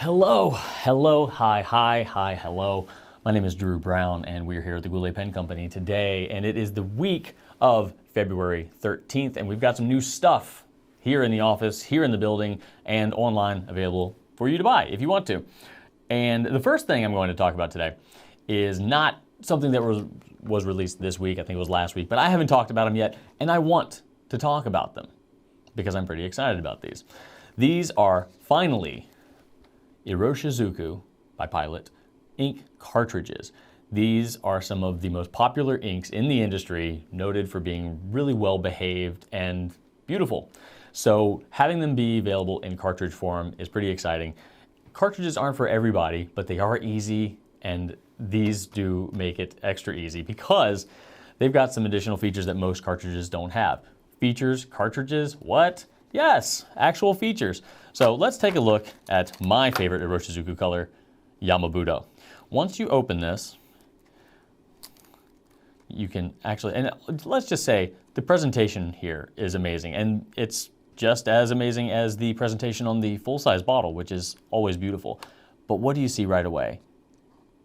Hello, hello. My name is Drew Brown, and we're here at the Goulet Pen Company today, and it is the week of February 13th, and we've got some new stuff here in the office, here in the building, and online available for you to buy if you want to. And the first thing I'm going to talk about today is not something that was released this week, I think it was last week, but I haven't talked about them yet, and I want to talk about them because I'm pretty excited about these. These are finally Iroshizuku by Pilot Ink Cartridges. These are some of the most popular inks in the industry, noted for being really well behaved and beautiful. So having them be available in cartridge form is pretty exciting. Cartridges aren't for everybody, but they are easy, and these do make it extra easy because they've got some additional features that most cartridges don't have. Features, cartridges, what? Yes, actual features. So let's take a look at my favorite Iroshizuku color, Yamabudo. Once you open this, you can actually, and let's just say the presentation here is amazing, and it's just as amazing as the presentation on the full-size bottle, which is always beautiful. But what do you see right away?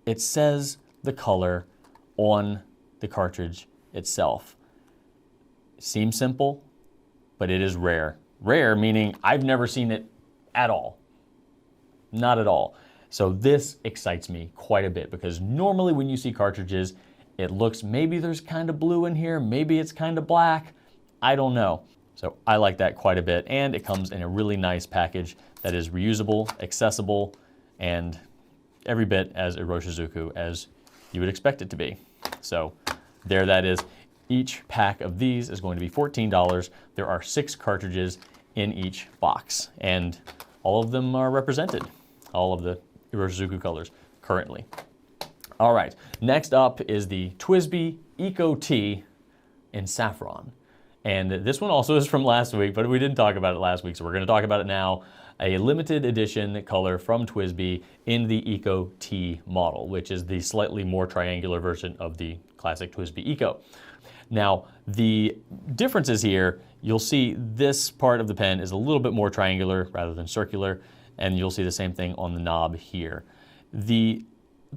It says the color on the cartridge itself. Seems simple, but it is rare. Rare meaning I've never seen it at all. Not at all. So this excites me quite a bit because normally when you see cartridges, it looks, maybe there's kind of blue in here, maybe it's kind of black, I don't know. So I like that quite a bit, and it comes in a really nice package that is reusable, accessible, and every bit as Iroshizuku as you would expect it to be. So there that is. Each pack of these is going to be $14. There are 6 cartridges in each box, and all of them are represented, all of the Iroshizuku colors currently. All right, next up is the TWSBI Eco T in Saffron. And this one also is from last week, but we didn't talk about it last week, so we're going to talk about it now. A limited edition color from TWSBI in the Eco T model, which is the slightly more triangular version of the classic TWSBI Eco. Now, the differences here, you'll see this part of the pen is a little bit more triangular rather than circular, and you'll see the same thing on the knob here. The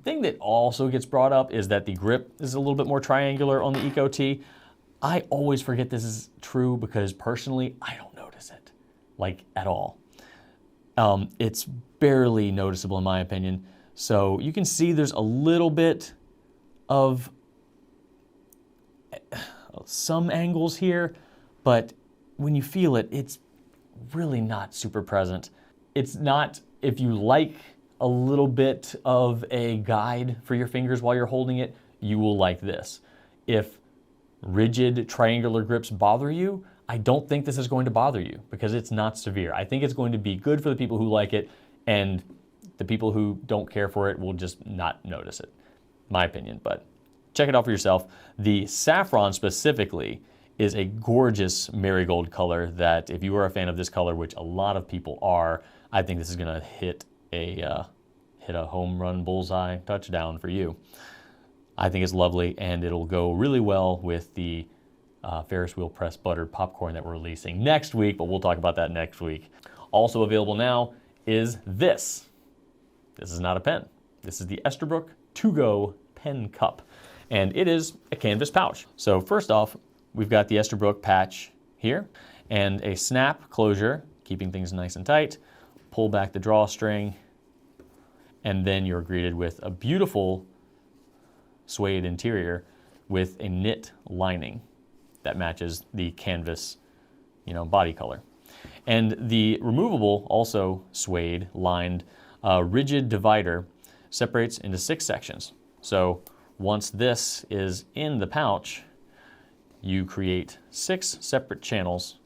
thing that also gets brought up is that the grip is a little bit more triangular on the Eco T. I always forget this is true because personally, I don't notice it, like at all. It's barely noticeable in my opinion. So you can see there's a little bit of some angles here, but when you feel it, it's really not super present. It's not, if you like a little bit of a guide for your fingers while you're holding it, you will like this. If rigid triangular grips bother you, I don't think this is going to bother you because it's not severe. I think it's going to be good for the people who like it, and the people who don't care for it will just not notice it, my opinion, but check it out for yourself. The Saffron specifically is a gorgeous marigold color that if you are a fan of this color, which a lot of people are, I think this is gonna hit a home run bullseye touchdown for you. I think it's lovely, and it'll go really well with the Ferris wheel pressed buttered popcorn that we're releasing next week, but we'll talk about that next week. Also available now is this. This is not a pen. This is the Esterbrook To-Go Pen Cup, and it is a canvas pouch. So first off, we've got the Esterbrook patch here and a snap closure, keeping things nice and tight. Pull back the drawstring, and then you're greeted with a beautiful suede interior with a knit lining that matches the canvas, body color. And the removable, also suede lined, rigid divider separates into 6 sections. So once this is in the pouch, you create 6 separate channels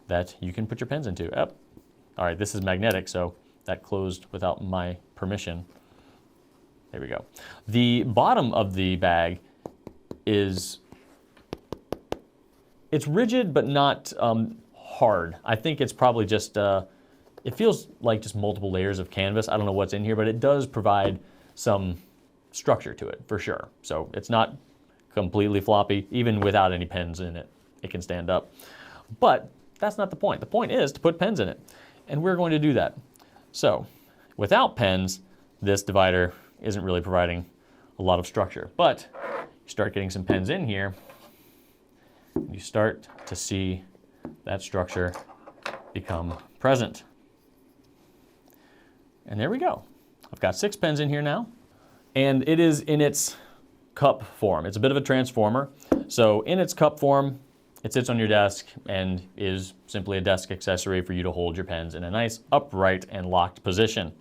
that you can put your pens into. All right, this is magnetic, so that closed without my permission. There we go. The bottom of the bag is, it's rigid but not hard. I think it's probably just, it feels like just multiple layers of canvas. I don't know what's in here, but it does provide some structure to it for sure. So it's not completely floppy. Even without any pens in it, it can stand up. But that's not the point. The point is to put pens in it, and we're going to do that. So Without pens, this divider isn't really providing a lot of structure. But you start getting some pens in here, you start to see that structure become present. And there we go. I've got 6 pens in here now, and it is in its cup form. It's a bit of a transformer. So in its cup form, it sits on your desk and is simply a desk accessory for you to hold your pens in a nice upright and locked position.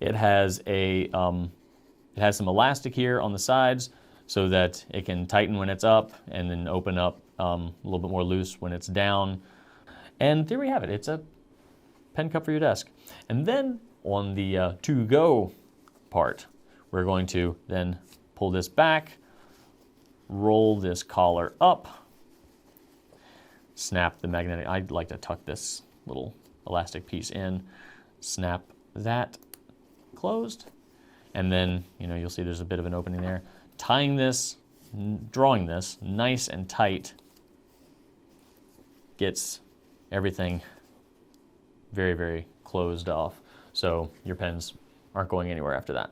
It has some elastic here on the sides so that it can tighten when it's up and then open up a little bit more loose when it's down. And there we have it. It's a pen cup for your desk. And then on the to-go part, we're going to then pull this back, roll this collar up, snap the magnetic. I'd like to tuck this little elastic piece in, snap that closed, and then you'll see there's a bit of an opening there. Tying this, drawing this nice and tight gets everything very, very closed off, so your pens aren't going anywhere after that.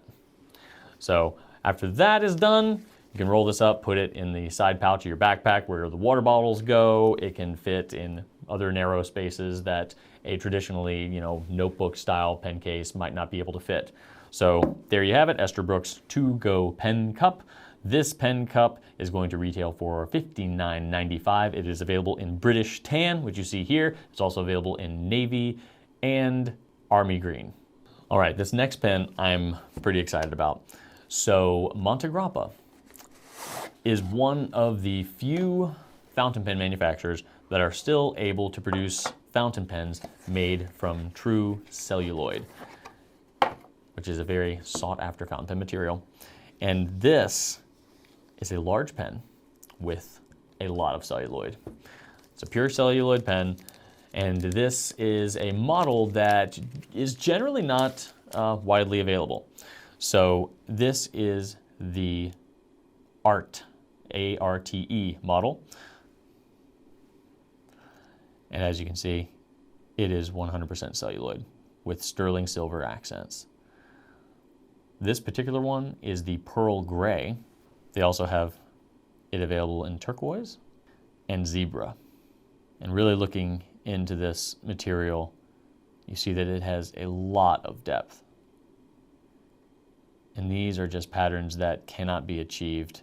So after that is done, you can roll this up, put it in the side pouch of your backpack where the water bottles go. It can fit in other narrow spaces that a traditionally, notebook style pen case might not be able to fit. So there you have it, Esterbrook's to-go pen cup. This pen cup is going to retail for $59.95. It is available in British tan, which you see here. It's also available in navy and army green. All right, this next pen I'm pretty excited about. So Montegrappa is one of the few fountain pen manufacturers that are still able to produce fountain pens made from true celluloid, which is a very sought after fountain pen material. And this is a large pen with a lot of celluloid. It's a pure celluloid pen, and this is a model that is generally not widely available. So this is the Arte, A-R-T-E model. And as you can see, it is 100% celluloid with sterling silver accents. This particular one is the pearl gray. They also have it available in turquoise and zebra. And really looking into this material, you see that it has a lot of depth. And these are just patterns that cannot be achieved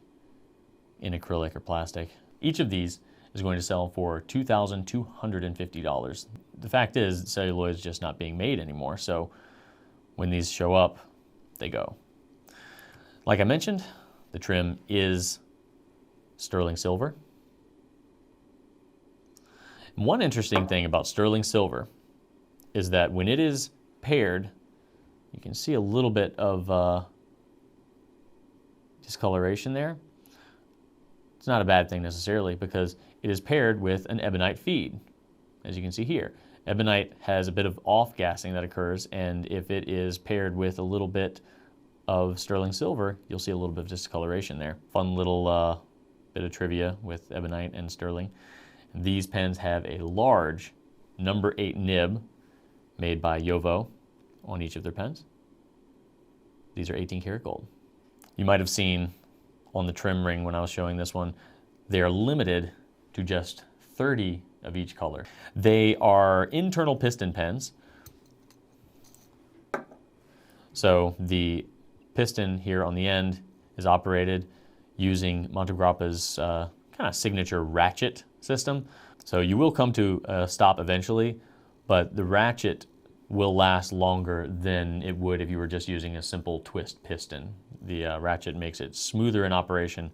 in acrylic or plastic. Each of these is going to sell for $2,250. The fact is, celluloid is just not being made anymore, so when these show up, they go. Like I mentioned, the trim is sterling silver. One interesting thing about sterling silver is that when it is paired, you can see a little bit of discoloration there. It's not a bad thing necessarily because it is paired with an ebonite feed, as you can see here. Ebonite has a bit of off-gassing that occurs, and if it is paired with a little bit of sterling silver, you'll see a little bit of discoloration there. Fun little bit of trivia with ebonite and sterling. These pens have a large number 8 nib made by Jovo on each of their pens. These are 18 karat gold. You might have seen on the trim ring when I was showing this one, they are limited to just 30 of each color. They are internal piston pens. So the piston here on the end is operated using Montegrappa's kind of signature ratchet system. So you will come to a stop eventually, but the ratchet will last longer than it would if you were just using a simple twist piston. The ratchet makes it smoother in operation,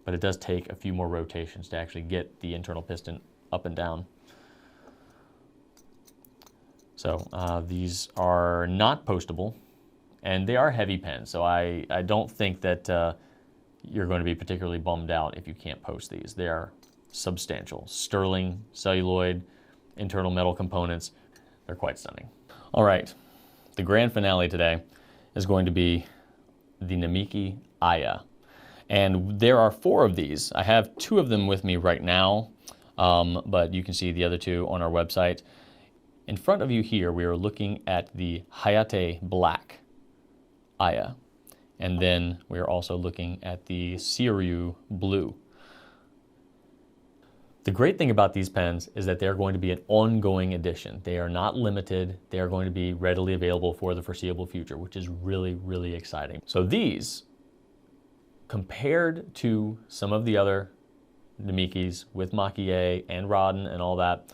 but it does take a few more rotations to actually get the internal piston up and down. So these are not postable, and they are heavy pens, so I don't think that you're going to be particularly bummed out if you can't post these. They are substantial. Sterling, celluloid, internal metal components, they're quite stunning. All right, the grand finale today is going to be the Namiki Aya. And there are 4 of these. I have 2 of them with me right now, but you can see the other 2 on our website. In front of you here, we are looking at the Hayate Black Aya. And then we are also looking at the Seiryu Blue. The great thing about these pens is that they're going to be an ongoing edition. They are not limited. They are going to be readily available for the foreseeable future, which is really, really exciting. So these, compared to some of the other Namikis with Maki-e and Rodin and all that,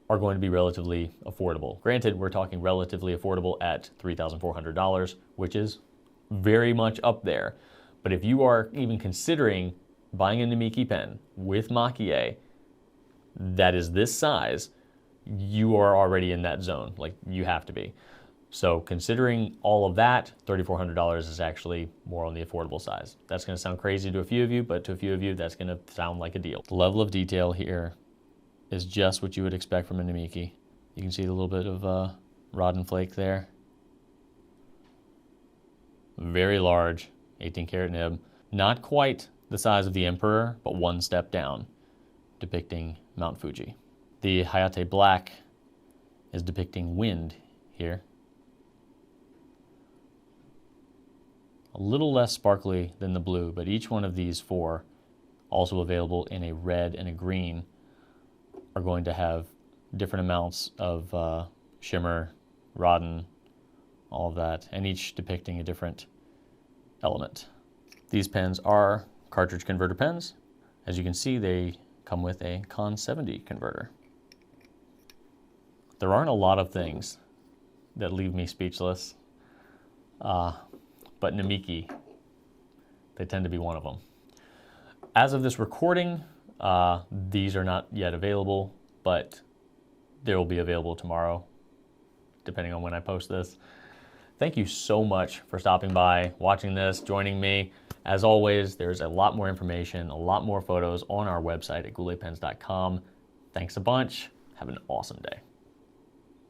are going to be relatively affordable. Granted, we're talking relatively affordable at $3,400, which is very much up there. But if you are even considering buying a Namiki pen with Maki-e that is this size, you are already in that zone. Like, you have to be. So considering all of that, $3,400 is actually more on the affordable size. That's going to sound crazy to a few of you, but to a few of you, that's going to sound like a deal. The level of detail here is just what you would expect from a Namiki. You can see a little bit of Rodin flake there. Very large, 18 karat nib. Not quite the size of the Emperor, but one step down, depicting Mount Fuji. The Hayate Black is depicting wind here. A little less sparkly than the blue, but each one of these four, also available in a red and a green, are going to have different amounts of shimmer, Rodin, all of that, and each depicting a different element. These pens are cartridge converter pens. As you can see, they come with a Con 70 converter. There aren't a lot of things that leave me speechless, but Namiki, they tend to be one of them. As of this recording, these are not yet available, but they will be available tomorrow, depending on when I post this. Thank you so much for stopping by, watching this, joining me. As always, there's a lot more information, a lot more photos on our website at gouletpens.com. Thanks a bunch. Have an awesome day.